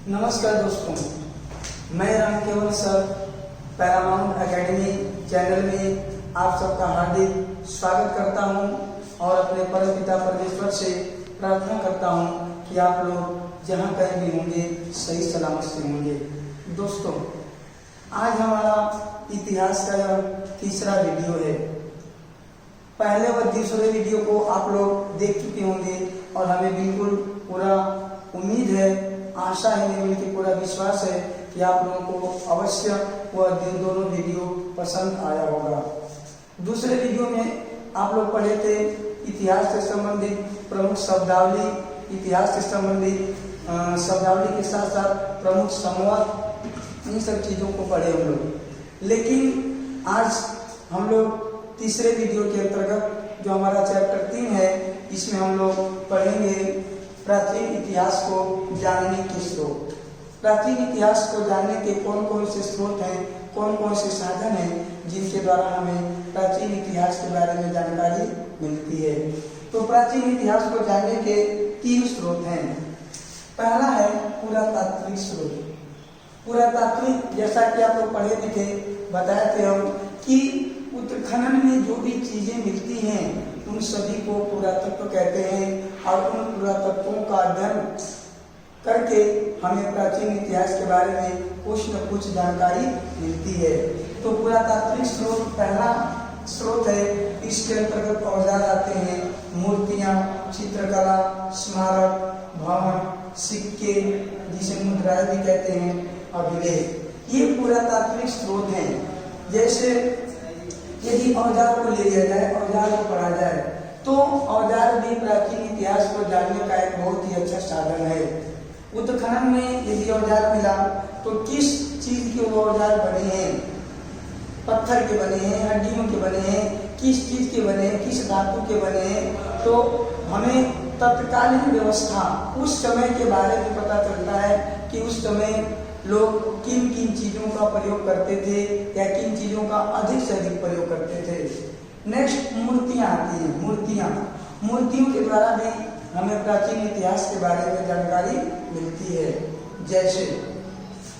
नमस्कार दोस्तों, मैं राम केवल सर पैरामाउंट एकेडमी चैनल में आप सबका हार्दिक स्वागत करता हूं और अपने परमपिता परमेश्वर से प्रार्थना करता हूं कि आप लोग जहां कहीं भी होंगे सही सलामत से होंगे। दोस्तों, आज हमारा इतिहास का यह तीसरा वीडियो है। पहले व दूसरे वीडियो को आप लोग देख चुके होंगे और हमें बिल्कुल पूरा उम्मीद है, आशा है, नहीं बल्कि पूरा विश्वास है कि आप लोगों को अवश्य वह दोनों वीडियो पसंद आया होगा। दूसरे वीडियो में आप लोग पढ़े थे इतिहास से संबंधित प्रमुख शब्दावली, इतिहास से संबंधित शब्दावली के साथ साथ प्रमुख संवाद, इन सब चीजों को पढ़े हम लोग। लेकिन आज हम लोग तीसरे वीडियो के अंतर्गत जो हमारा चैप्टर 3 है, इसमें हम लोग पढ़ेंगे प्राचीन इतिहास को जानने के स्रोत। प्राचीन इतिहास को जानने के कौन कौन से स्रोत हैं, कौन कौन से साधन हैं जिनके द्वारा हमें प्राचीन इतिहास के बारे में जानकारी मिलती है। तो प्राचीन इतिहास को जानने के 3 स्रोत हैं। पहला है पुरातात्विक स्रोत। पुरातात्विक, जैसा कि आप लोग पढ़े थे, बताए थे हम कि उत्खनन में जो भी चीजें मिलती हैं उन सभी को पुरातत्व कहते हैं और उन पुरातत्वों का अध्ययन करके हमें प्राचीन इतिहास के बारे में कुछ न कुछ जानकारी मिलती है। तो पुरातात्विक स्रोत पहला स्रोत है। इसके अंतर्गत औजार आते हैं मूर्तियां, चित्रकला, स्मारक, भवन, सिक्के, जिसे मुद्राएं भी कहते हैं, अभिलेख, ये पुरातात्विक स्रोत हैं। जैसे यदि औजार को ले लिया जाए, औजार को पढ़ा जाए, तो औजार भी प्राचीन इतिहास को जानने का एक बहुत ही अच्छा साधन है। उत्खनन में यदि औजार मिला तो किस चीज के वो औजार बने हैं, पत्थर के बने हैं, हड्डियों के बने हैं, किस चीज के बने हैं, किस धातु के बने हैं, तो हमें तत्कालीन व्यवस्था, उस समय के बारे में पता चलता है कि उस समय लोग किन किन चीजों का प्रयोग करते थे या किन चीजों का अधिक से अधिक प्रयोग करते थे। नेक्स्ट मूर्तियां आती हैं। मूर्तियों के द्वारा भी हमें प्राचीन इतिहास के बारे में जानकारी मिलती है। जैसे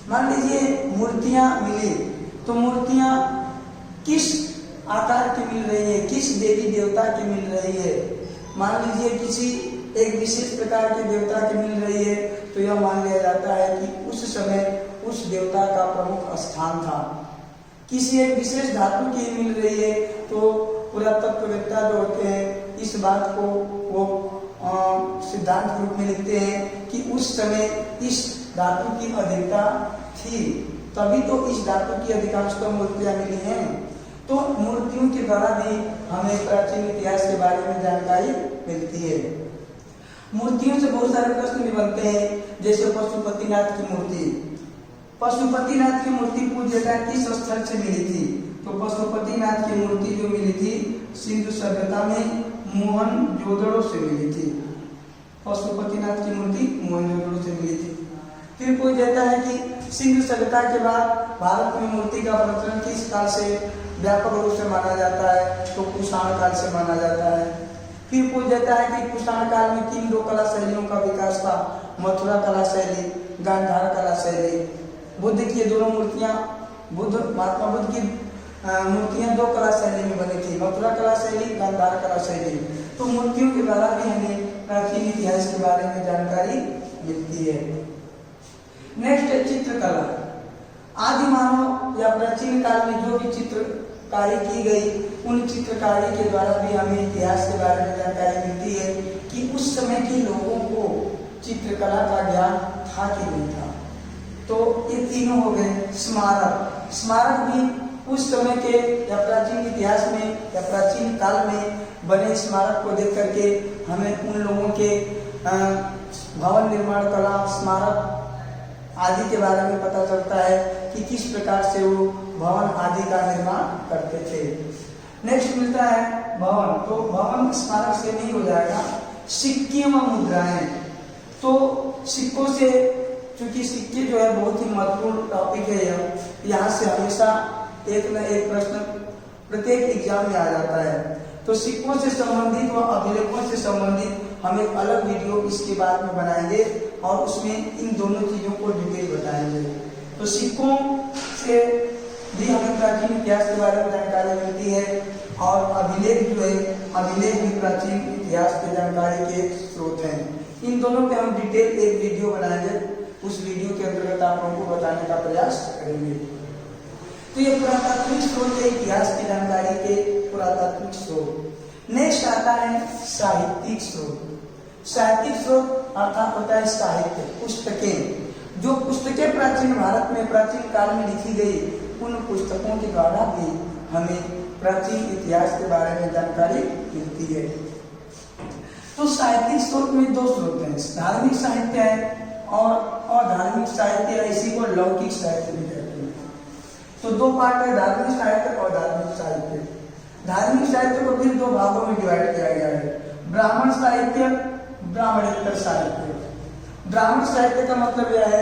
मान लीजिए मूर्तियां मिली, तो मूर्तियां किस आकार की मिल रही है, किस देवी देवता की मिल रही है। मान लीजिए किसी एक विशेष प्रकार के देवता की मिल रही है, तो यह मान लिया जाता है कि उस समय उस देवता का प्रमुख स्थान था। किसी एक विशेष धातु की मिल रही है, तो पुरातत्ववेत्ता जो होते हैं इस बात को वो सिद्धांत रूप में लिखते हैं कि उस समय इस धातु की अधिकता थी, तभी तो इस धातु की अधिकांशतः मूर्तियां मिली हैं। तो मूर्तियों के द्वारा भी हमें प्राचीन इतिहास के बारे में जानकारी मिलती है। मूर्तियों से बहुत सारे प्रश्न भी बनते हैं, जैसे पशुपतिनाथ की मूर्ति। पशुपतिनाथ की मूर्ति पूज्यता किस स्थल से मिली थी? तो पशुपतिनाथ की मूर्ति जो मिली थी सिंधु सभ्यता में मोहनजोदड़ो से मिली थी। पशुपतिनाथ की मूर्ति मोहनजोदड़ो से मिली थी। फिर कोई कहता है कि सिंधु सभ्यता के बाद भारत में मूर्ति का प्रचलन किस काल से व्यापक रूप से माना जाता है? तो कुषाण काल से माना जाता है। फिर पूछ जाता है कि कुषाण काल में किन 2 कला शैलियों का विकास था? मथुरा कला शैली, गांधार कला शैली। बुद्ध की दोनों मूर्तियां, महात्मा बुद्ध की मूर्तियां 2 कला शैली में बनी थी, मथुरा कला शैली, गांधार कला शैली। तो मूर्तियों के द्वारा भी हमें प्राचीन इतिहास के बारे में जानकारी मिलती है। नेक्स्ट है चित्रकला। आदि मानव या प्राचीन काल में जो भी चित्रकारी की गई, उन चित्रकारी के द्वारा भी हमें इतिहास के बारे में जानकारी मिलती है कि उस समय के लोगों को चित्रकला का ज्ञान था कि नहीं था। तो ये तीनों हो गए। स्मारक भी उस समय के या प्राचीन इतिहास में या प्राचीन काल में बने स्मारक को देख करके हमें उन लोगों के भवन निर्माण कला, स्मारक आदि के बारे में पता चलता है कि किस प्रकार से वो भवन आदि का निर्माण करते थे। नेक्स्ट मिलता है भवन। तो भवन स्मारक से नहीं हो जाएगा, सिक्के व मुद्राएं। तो सिक्कों से, चूंकि सिक्के जो है बहुत ही महत्वपूर्ण टॉपिक है, यहाँ से हमेशा एक न एक प्रश्न प्रत्येक एग्जाम में आ जाता है। तो सिक्कों से संबंधित व अभिलेखों से संबंधित हम एक अलग वीडियो इसके बाद में बनाएंगे और उसमें इन दोनों चीजों को डिटेल बताएंगे। तो सिक्कों से भी हमें प्राचीन इतिहास के बारे में जानकारी मिलती है और अभिलेख जो है, अभिलेख भी प्राचीन इतिहास की जानकारी के स्रोत हैं। इन दोनों पे हम डिटेल एक वीडियो बनाएंगे, उस वीडियो के अंतर्गत आप लोगों को बताने का प्रयास करेंगे। तो ये पुरातात्विक स्रोत है, इतिहास की जानकारी के पुरातात्विक स्रोत। नेक्स्ट आता है साहित्यिक स्रोत। साहित्यिक स्रोत अर्थात होता है साहित्य, पुस्तकें। जो पुस्तकें प्राचीन भारत में प्राचीन काल में लिखी गई, उन पुस्तकों के द्वारा भी हमें प्राचीन इतिहास के बारे में जानकारी मिलती है। तो साहित्यिक स्रोत में दो स्रोत हैं, धार्मिक साहित्य है और धार्मिक साहित्य, इसी को लौकिक साहित्य भी कहते हैं। तो दो पार्ट है, धार्मिक साहित्य और धार्मिक साहित्य। धार्मिक साहित्य को फिर दो भागों में डिवाइड किया गया है, ब्राह्मण साहित्य, ब्राह्मणेतर साहित्य। ब्राह्मण साहित्य का मतलब यह है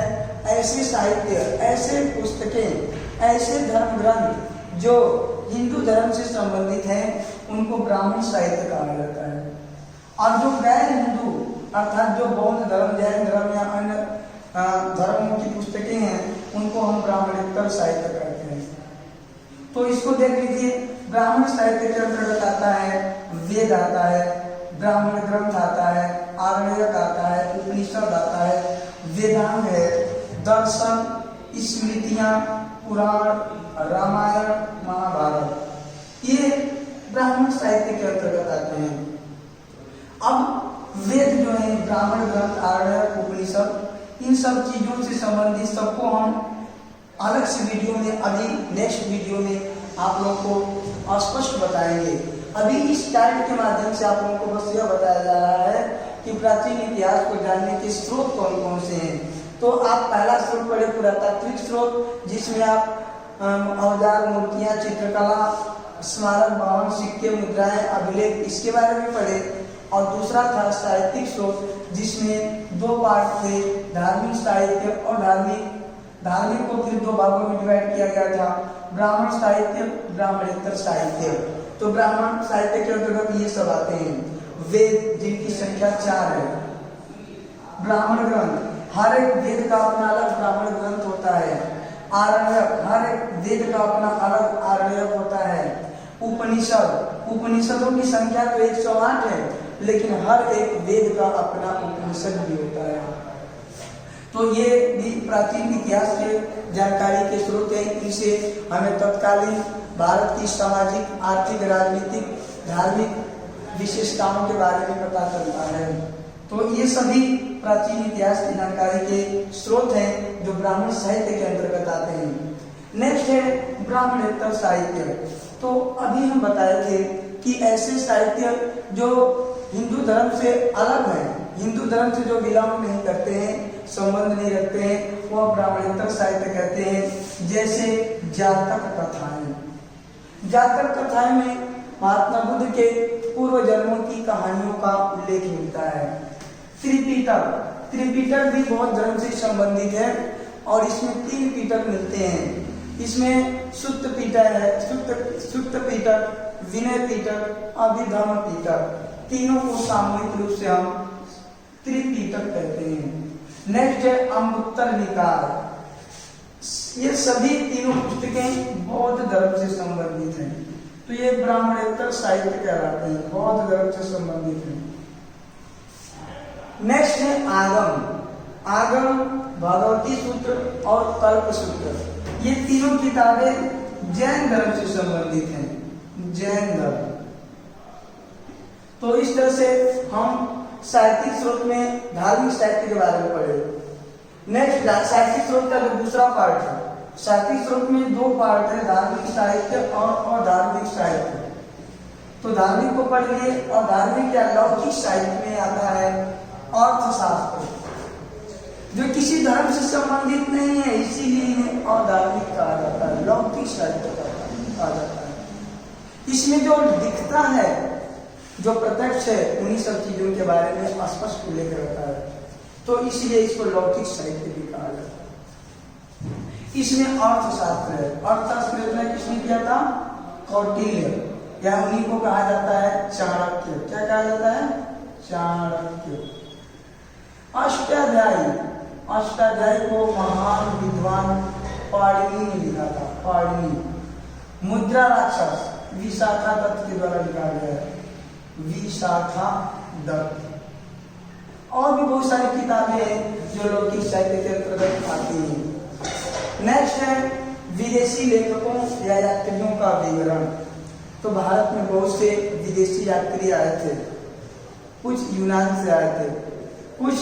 ऐसे साहित्य, ऐसे पुस्तकें, ऐसे धर्म ग्रंथ जो हिंदू धर्म से संबंधित हैं, उनको ब्राह्मण साहित्य कहा जाता है। और जो गैर हिंदू अर्थात जो बौद्ध धर्म, जैन धर्म या अन्य धर्मों की पुस्तकें हैं, उनको हम ब्राह्मणेतर साहित्य कहते हैं। तो इसको देख लीजिए, ब्राह्मण साहित्य के अंतर्गत आता है वेद आता है, ब्राह्मण ग्रंथ आता है, आरण्यक आता है, उपनिषद आता है, वेदांग है, दर्शन, स्मृतियां, पुराण, रामायण, महाभारत, ये ब्राह्मण साहित्य के अंतर्गत आते हैं। अब वेद जो है, ब्राह्मण ग्रंथ, आरण्यक, उपनिषद, इन सब चीजों से संबंधित सबको हम अलग से वीडियो में, अभी नेक्स्ट वीडियो में आप लोगों को स्पष्ट बताएंगे। अभी इस टाइप के माध्यम से आप लोगों को बस यह बताया जा रहा है कि प्राचीन इतिहास को जानने के स्रोत कौन कौन से हैं। तो आप पहला स्रोत पढ़े पुरातात्विक स्रोत, जिसमें आप औजार, मूर्तियां, चित्रकला, स्मारक, भवन, सिक्के, मुद्राएं, अभिलेख, इसके बारे में पढ़े। और दूसरा था साहित्यिक स्रोत, जिसमें दो पार्ट थे, धार्मिक साहित्य और धार्मिक को फिर दो भागों में डिवाइड किया गया था, ब्राह्मण साहित्य, ब्राह्मणेतर साहित्य। तो ब्राह्मण साहित्य के अंतर्गत ये सब आते हैं, वेद जिनकी संख्या 4 है, ब्राह्मण ग्रंथ, हर एक वेद का अपना अलग ब्राह्मण ग्रंथ होता है, आरण्यक, हर एक वेद का अपना अलग आरण्यक होता है, उपनिषद, उपनिषदों की संख्या तो 108 है, लेकिन हर एक वेद का अपना उपनिषद भी होता है। तो ये भी प्राचीन इतिहास के जानकारी के स्रोत हैं। इनसे हमें तत्कालीन भारत की सामाजिक, आर्थिक, राजनीतिक, धार्मिक विशेषताओं के बारे में पता चलता है। तो ये सभी प्राचीन इतिहास की जानकारी के स्रोत हैं जो ब्राह्मण साहित्य के अंतर्गत आते हैं। नेक्स्ट है ब्राह्मणेतर साहित्य। तो अभी हम बताए थे कि ऐसे साहित्य जो हिंदू धर्म से अलग है, हिंदू धर्म से जो बिलोंग नहीं करते हैं, संबंध नहीं रखते हैं, वो ब्राह्मणेतर साहित्य कहते हैं। जैसे जातक कथाएं, जातक कथाएं में महात्मा बुद्ध के पूर्व जन्मों की कहानियों का उल्लेख मिलता है। त्रिपिटक, त्रिपिटक भी बौद्ध धर्म से संबंधित है और इसमें 3 पिटक मिलते हैं। इसमें सुत्त पिटक है, सुत्त पिटक, विनय पिटक, अभिधम्म पिटक, तीनों को सामूहिक रूप से हम त्रिपिटक कहते हैं। नेक्स्ट है अम्बुत्तर निकाय। ये सभी तीनों पुस्तकें बौद्ध धर्म से संबंधित हैं, तो ये ब्राह्मणेतर साहित्य कहलाते हैं, बौद्ध धर्म से संबंधित हैं। नेक्स्ट है आगम। आगम भगवती सूत्र और कल्प सूत्र, ये तीनों किताबें जैन धर्म से संबंधित हैं, जैन धर्म। तो इस तरह से हम साहित्यिक स्रोत में धार्मिक साहित्य के बारे में पढ़े। नेक्स्ट साहित्यिक स्रोत का जो दूसरा पार्ट है, साहित्यिक स्रोत में 2 पार्ट है, धार्मिक साहित्य और अधार्मिक साहित्य। तो धार्मिक को पढ़ लिए और धार्मिक या लौकिक साहित्य में आता है अर्थशास्त्र, जो किसी धर्म से संबंधित नहीं है, इसीलिए इन्हें अधार्मिक कहा जाता है, लौकिक साहित्य कहा जाता है। इसमें जो दिखता है, जो प्रत्यक्ष है, उन्हीं सब चीजों के बारे में स्पष्ट उल्लेख रहता है, तो इसलिए इसको लौकिक साहित्य भी कहा जाता है। इसमें अर्थशास्त्र है, अर्थशास्त्र रचना किसने किया था? कौटिल्य। या उन्हीं को कहा जाता है चाणक्य। क्या कहा जाता है? चाणक्य। अष्टाध्यायी, अष्टाध्यायी को महान विद्वान पाणिनि ने लिखा था, पाणिनि। मुद्रा राक्षस विशाखा दत्त के द्वारा लिखा गया है, विशाखा दत्त। और भी बहुत सारी किताबें हैं जो लौकिक साहित्य के अंतर्गत आती हैं। नेक्स्ट है विदेशी लेखकों या यात्रियों का विवरण। तो भारत में बहुत से विदेशी यात्री आए थे, कुछ यूनान से आए थे, कुछ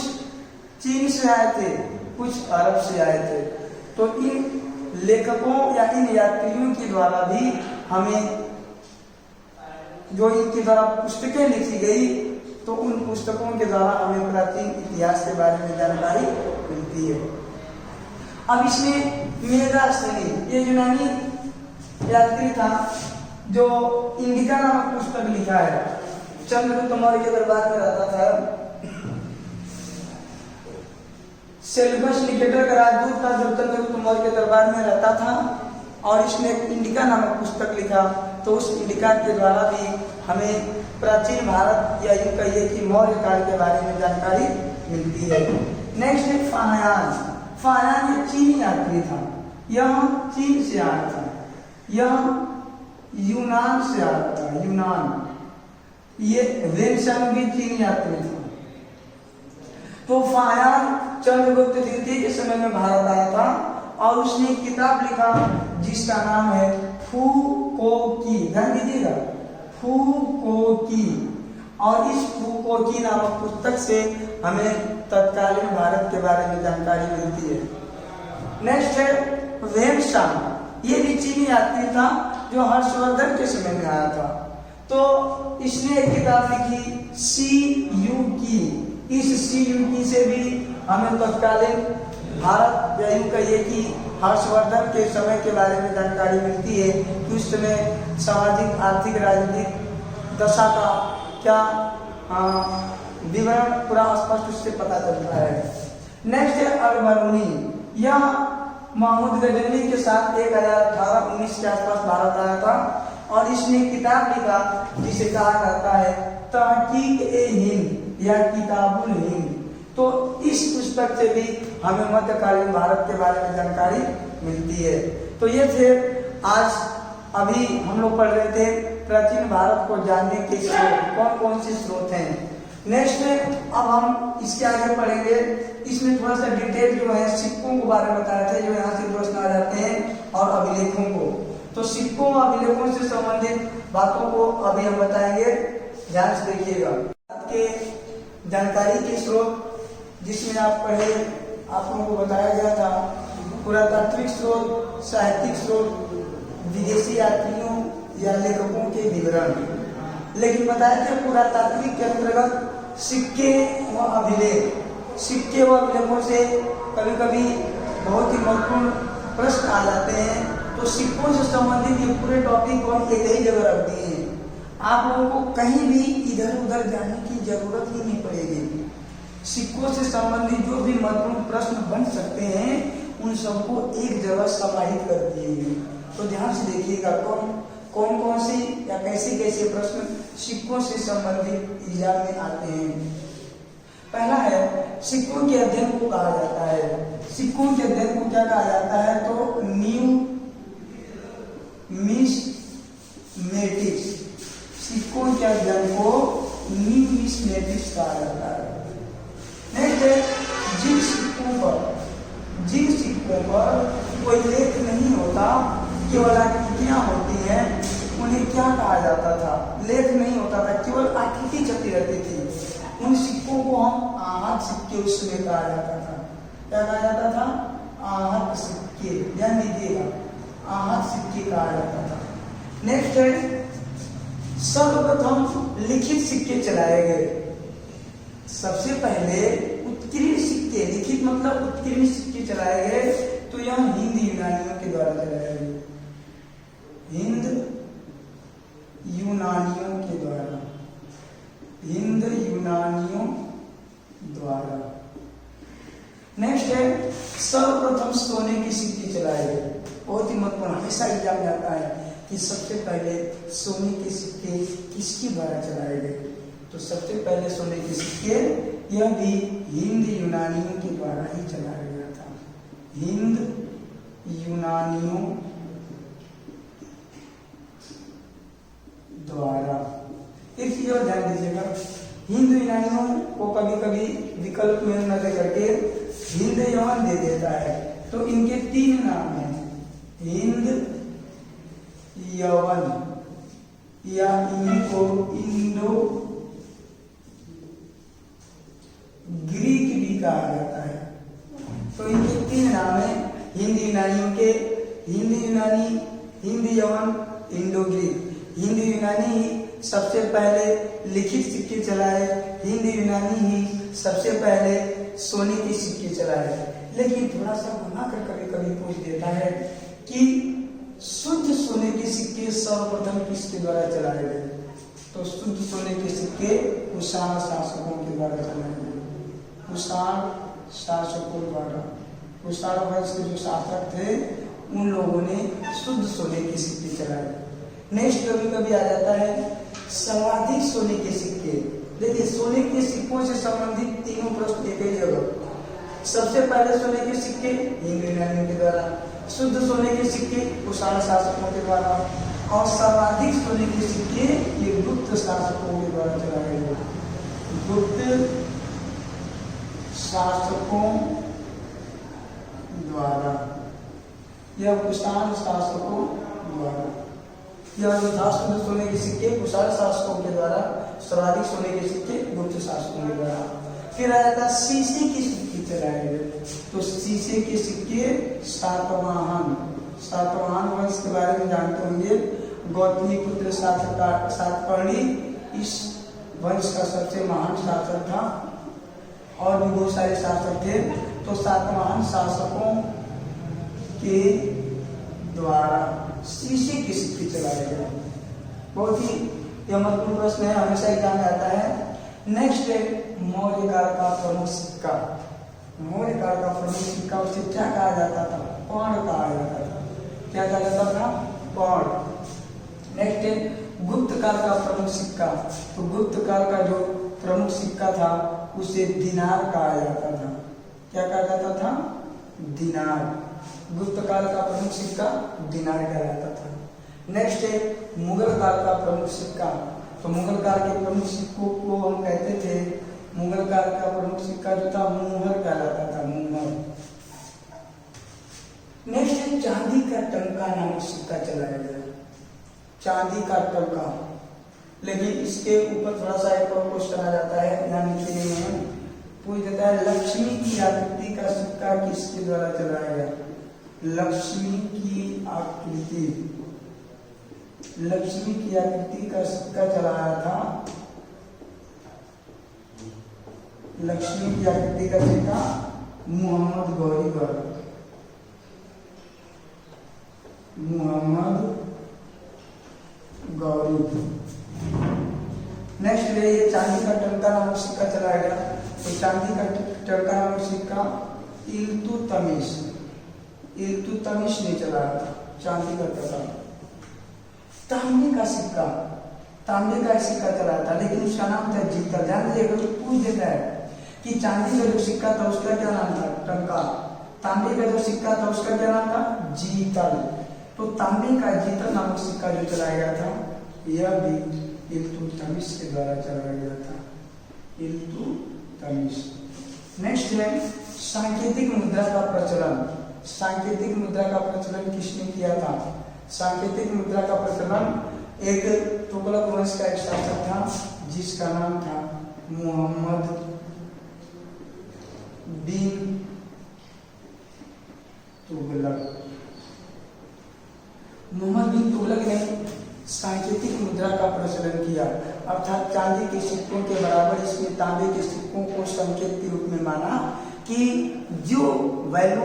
चीन से आए थे, कुछ अरब से आए थे। तो इन लेखकों या इन यात्रियों के द्वारा भी हमें जो इनके द्वारा पुस्तकें लिखी गई, तो उन पुस्तकों के द्वारा हमें प्राचीन इतिहास के बारे में जानकारी मिलती है। अब इसमें मेगास्थनी, ये यूनानी यात्री था जो इंडिका नामक पुस्तक लिखा है। चंद्रगुप्त मौर्य के दरबार में रहता था, सेल्यूकस निकेटर का राजदूत था जो चंद्रगुप्त मौर्य के दरबार में रहता था, और इसने एक इंडिका नामक पुस्तक लिखा। तो उस इंडिका के द्वारा भी हमें प्राचीन भारत या यूं कहिए कि मौर्य काल के बारे में जानकारी मिलती है। नेक्स्ट है फाहयान। फाहयान एक चीनी यात्री था, यह चीन से आया था, यह यूनान से आया था, यूनान। ये वेनसन भी चीनी यात्री था। तो फाहयान चंद्रगुप्त द्वितीय के समय में भारत आया था और उसने एक किताब लिखा जिसका नाम है फू को की। ध्यान दीजिएगा, फू को की। और इस फू को की नामक पुस्तक से हमें तत्कालीन भारत के बारे में जानकारी मिलती है। नेक्स्ट है वेनसन, ये भी चीनी यात्री था जो हर्षवर्धन के समय में आया था। तो इसने एक किताब लिखी सी यू की। इस सी यू की से भी हमें तत्कालीन भारत या यूं कहिए कि हर्षवर्धन के समय के बारे में जानकारी मिलती है कि उस समय सामाजिक, आर्थिक, राजनीतिक दशा का क्या विवरण पूरा स्पष्ट उससे पता चलता है। नेक्स्ट है अल-बरूनी। यह महमूद गजनवी के साथ 1018-19 के आसपास भारत आया था और इसने किताब लिखा जिसे कहा जाता है तहकीक-ए-हिंद या किताबुल हिंद। तो इस पुस्तक से भी हमें मध्यकालीन भारत के बारे में जानकारी मिलती है। तो ये थे आज अभी हम लोग पढ़ रहे थे प्राचीन भारत को जानने के स्रोत, कौन कौन से स्रोत हैं। नेक्स्ट में अब हम इसके आगे पढ़ेंगे। इसमें थोड़ा सा डिटेल जो है सिक्कों के बारे में बताए थे जो यहाँ से प्रश्न आ जाते हैं, और अभिलेखों को। तो सिक्कों और अभिलेखों से संबंधित बातों को अभी हम बताएंगे, ध्यान से देखिएगा। आपके जानकारी के स्रोत जिसमें आप पढ़े, आप लोगों को बताया गया था पुरातात्विक स्रोत, साहित्यिक स्रोत, विदेशी यात्रियों या लेखकों के विवरण। लेकिन बताया था पुरातात्विक के अंतर्गत सिक्के व अभिलेख। सिक्के व अभिलेखों से कभी कभी बहुत ही महत्वपूर्ण प्रश्न आ जाते हैं। तो सिक्कों से संबंधित ये पूरे टॉपिक को हम एक ही जगह रख दिए हैं। आप लोगों को कहीं भी इधर उधर जाने की जरूरत ही नहीं पड़ेगी। सिक्कों से संबंधित जो भी महत्वपूर्ण प्रश्न बन सकते हैं उन सबको एक जगह समाहित कर दिए गए। तो ध्यान से देखिएगा कौन कौन से या कैसे कैसे प्रश्न सिक्कों से संबंधित एग्जाम में आते हैं। पहला है सिक्कों के अध्ययन को कहा जाता है। सिक्कों के अध्ययन को क्या कहा जाता है? तो न्यूमिस्मेटिक्स। सिक्कों के अध्ययन को न्यूमिस्मेटिक्स कहा जाता है। नेक्स्ट है जिन सिक्कों पर कोई लेख नहीं होता, केवल आकृतियां होती हैं, उन्हें क्या कहा जाता था? लेख नहीं होता था, केवल आकृति छपी रहती थी। उन सिक्कों को हम आहत सिक्के उस समय कहा जाता था। क्या कहा जाता था? आहत सिक्के। ध्यान दीजिएगा, आहत सिक्के कहा जाता था। नेक्स्ट है सर्वप्रथम लिखित सिक्के चलाए गए। सबसे पहले उत्कीर्ण सिक्के, लिखित मतलब उत्कीर्ण सिक्के चलाए गए, तो यह हिंद यूनानियों के द्वारा चलाए गए। हिंद यूनानियों के द्वारा, हिंद यूनानियों द्वारा। नेक्स्ट है सर्वप्रथम सोने के सिक्के चलाए गए। बहुत ही महत्वपूर्ण, हमेशा एग्जाम जाता है कि सबसे पहले सोने के सिक्के किसके द्वारा चलाए गए। तो सबसे पहले सोने के सिक्के यह भी हिंद यूनानियों के द्वारा ही चलाया गया था। हिंद यूनानियों द्वारा। एक चीज और ध्यान दीजिएगा, हिंद यूनानियों को कभी कभी विकल्प में न दे करके हिंद यवन दे देता है। तो इनके 3 नाम हैं, हिंद यवन, या इनको इंडो ग्रीक भी कहा जाता है। तो इनके 3 नाम हैं हिंद यूनानियों के, हिंद यूनानी, हिंद यवन, इंडो ग्रीक। हिंद यूनानी ही सबसे पहले लिखित सिक्के चलाए, हिंद यूनानी ही सबसे पहले सोने के सिक्के चलाए। लेकिन थोड़ा सा घुमा कर कभी कभी पूछ देता है कि शुद्ध सोने के सिक्के सर्वप्रथम किसके द्वारा चलाए गए। तो शुद्ध सोने के सिक्के कुषाण शासकों के द्वारा चलाए गए, कुषाण शासकों द्वारा। कुषाण वंश के जो शासक थे उन लोगों ने शुद्ध सोने के सिक्के चलाए। नेक्स्ट कभी कभी आ जाता है सर्वाधिक सोने के सिक्के। देखिए सोने के सिक्कों से संबंधित तीनों प्रश्न एक ही जगह। सबसे पहले सोने के सिक्के हिंद यूनानियों के द्वारा, शुद्ध सोने के सिक्के कुषाण शासकों के द्वारा, और सर्वाधिक सोने के सिक्के ये गुप्त शासकों के द्वारा चलाए गए। गुप्त शासकों द्वारा या कुषाण शासकों द्वारा। यह जो था शुद्ध सोने के सिक्के कुषाण शासकों के द्वारा, सर्वाधिक सोने के सिक्के गुप्त शासकों के द्वारा। फिर आया था शीशे के सिक्के चलाए गए। तो शीशे के सिक्के सातवाहन, सातवाहन वंश के बारे में जानते होंगे। गौतमी पुत्र सातकर्णी इस वंश का सबसे महान शासक था, और भी बहुत सारे शासक थे। तो सातवाहन शासकों के द्वारा शीशे के सिक्के चलाए गए। बहुत ही यह महत्वपूर्ण प्रश्न है, हमेशा एग्जाम में आता है। नेक्स्ट है मौर्य काल का प्रमुख सिक्का। मौर्य काल का प्रमुख सिक्का उसे क्या कहा जाता था? पर्ण कहा जाता था। क्या कहा जाता था? पर्ण। नेक्स्ट है गुप्त काल का प्रमुख सिक्का। तो गुप्त काल का जो प्रमुख सिक्का था उसे दिनार कहा जाता था। क्या कहा जाता था? दिनार। गुप्त काल का प्रमुख सिक्का दिनार कहा जाता था। नेक्स्ट है मुगल काल का प्रमुख सिक्का। तो मुगल काल के प्रमुख सिक्कों को हम कहते थे, मुगल काल का प्रमुख सिक्का जो था मुहर कहलाता था, मुहर। नेक्स्ट है चांदी का टंका नामक सिक्का चलाया गया, चांदी का टंका। लेकिन इसके ऊपर थोड़ा सा एक और क्वेश्चन आ जाता है, ध्यान रखिए, पूछ देता है लक्ष्मी की आकृति का सिक्का किसके द्वारा चलाया गया? लक्ष्मी की आकृति, लक्ष्मी की आकृति का सिक्का चलाया था, लक्ष्मी की आकृति का सिक्का मोहम्मद गौरी द्वारा, मोहम्मद गौरी। नेक्स्ट है ये चांदी का टंका नामक सिक्का चलाया गया। तो चांदी का टंका नामक सिक्का इल्तुतमिश, इल्तुतमिश ने चलाया था चांदी का टंका। तांबे का सिक्का, तांबे का सिक्का चलाया था, लेकिन उसका नाम था जीतल। ध्यान दीजिएगा, तो पूछ देता है कि चांदी का जो सिक्का था उसका क्या नाम था? टंका। तांबे का जो सिक्का था उसका क्या नाम था? जीतल। तो तांबे का जीतल नामक सिक्का जो चलाया गया था यह भी इल्तुतमिश के द्वारा चलाया गया था, इल्तुतमिश। नेक्स्ट है सांकेतिक मुद्रा का प्रचलन। सांकेतिक मुद्रा का प्रचलन किसने किया था? सांकेतिक मुद्रा का प्रचलन एक तुगलक वंश का एक शासक था जिसका नाम था मोहम्मद बिन तुगलक। मोहम्मद बिन तुगलक ने सांकेतिक मुद्रा का प्रचलन किया, अर्थात चांदी के सिक्कों के बराबर इसमें तांबे के सिक्कों को संकेत के रूप में माना कि जो वैल्यू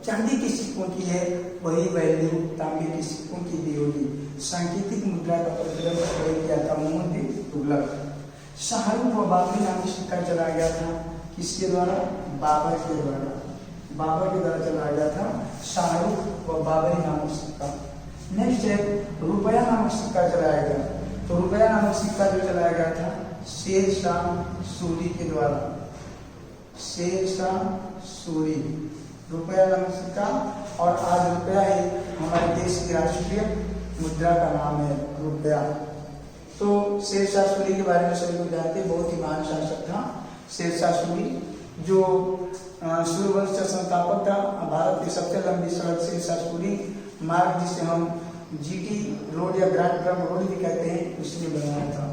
चांदी के सिक्कों की है वही वैल्यू तांबे के सिक्कों की भी होगी। सांकेतिक मुद्रा का प्रचलन किया था मोहम्मद बिन तुगलक। शाहरुख व बाबरी नामक सिक्का चलाया गया था, किसके द्वारा? बाबर के द्वारा, बाबर के द्वारा चलाया गया था शाहरुख व बाबरी नामक सिक्का। नेक्स्ट है रुपया नामक सिक्का चलाया गया। तो रुपया नामक सिक्का जो चलाया गया था शेर शाह सूरी के द्वारा, शेर शाह सूरी, रुपया नामक सिक्का। और आज रुपया ही हमारे देश की राष्ट्रीय मुद्रा का नाम है, रुपया। तो शेर शाह सूरी के बारे में सभी लोग जानते हैं, बहुत ही महान शासक था शेर शाह सूरी, जो सूर्यवंश का संस्थापक था। भारत की सबसे लंबी सड़क शेर शाह सूरी मार्ग, जिसे हम जीटी रोड या ग्रैंड ट्रंक रोड भी कहते हैं, उसने बनाया था।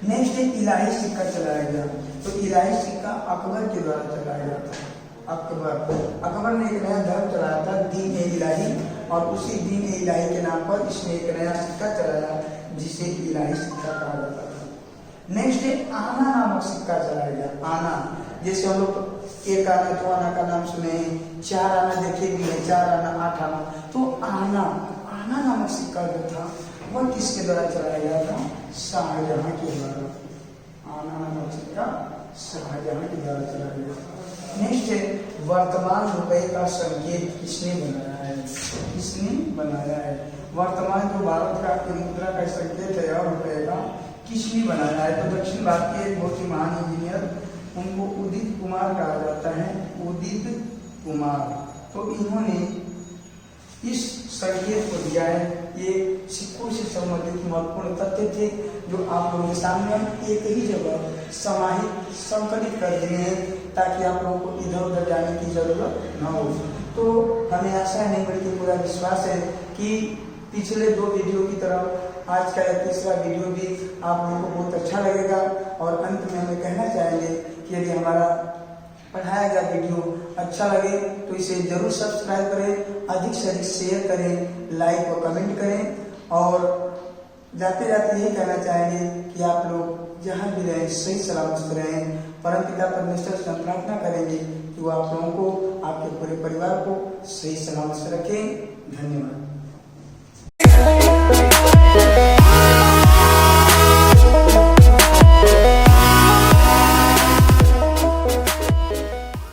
नेक्स्ट है इलाही सिक्का चलाया गया। तो इलाही सिक्का अकबर के द्वारा चलाया गया था। अकबर ने एक नया धर्म चलाया था, दीन ए इलाही, और उसी दीन ए इलाही के नाम पर इसने एक नया सिक्का चलाया जिसे इलाही सिक्का कहा जाता था। नेक्स्ट है आना नामक सिक्का चलाया गया। आना, जैसे हम लोग एक आना दो आना का नाम सुने हैं, चार आना देखे भी है, चार आना आठ आना। तो आना नामक सिक्का जो था वह किसके द्वारा चलाया गया था? शाहजहां के द्वारा। आना नामक सिक्का शाहजहां के द्वारा चलाया गया था। नेक्स्ट है वर्तमान रुपए का संकेत किसने बनाया है? किसने बनाया है? वर्तमान जो भारत का मुद्रा का संकेत है और रुपए का किसने बनाया है? तो दक्षिण भारत के एक बहुत ही महान इंजीनियर, उनको उदित कुमार कहा जाता है, उदित कुमार। तो इन्होंने इस संकेत को दिया है। ये सिक्कों से संबंधित महत्वपूर्ण तथ्य थे जो आप लोगों के सामने हम एक ही जगह समाहित संकलित कर दिए हैं, ताकि आप लोगों को इधर उधर जाने की जरूरत न हो। तो हमें आशा नहीं बल्कि पूरा विश्वास है कि पिछले दो वीडियो की तरह आज का यह तीसरा वीडियो भी आप लोगों को बहुत अच्छा लगेगा। और अंत में हमें कहना चाहेंगे कि यदि हमारा पढ़ाया गया वीडियो अच्छा लगे तो इसे जरूर सब्सक्राइब करें, अधिक से अधिक शेयर करें, लाइक और कमेंट करें। और जाते जाते यही कहना चाहेंगे कि आप लोग जहाँ भी रहें सही सलामत रहें। परमपिता परमेश्वर से हम प्रार्थना करेंगे कि वो आप लोगों को, आपके पूरे परिवार को सही सलामत से रखें। धन्यवाद।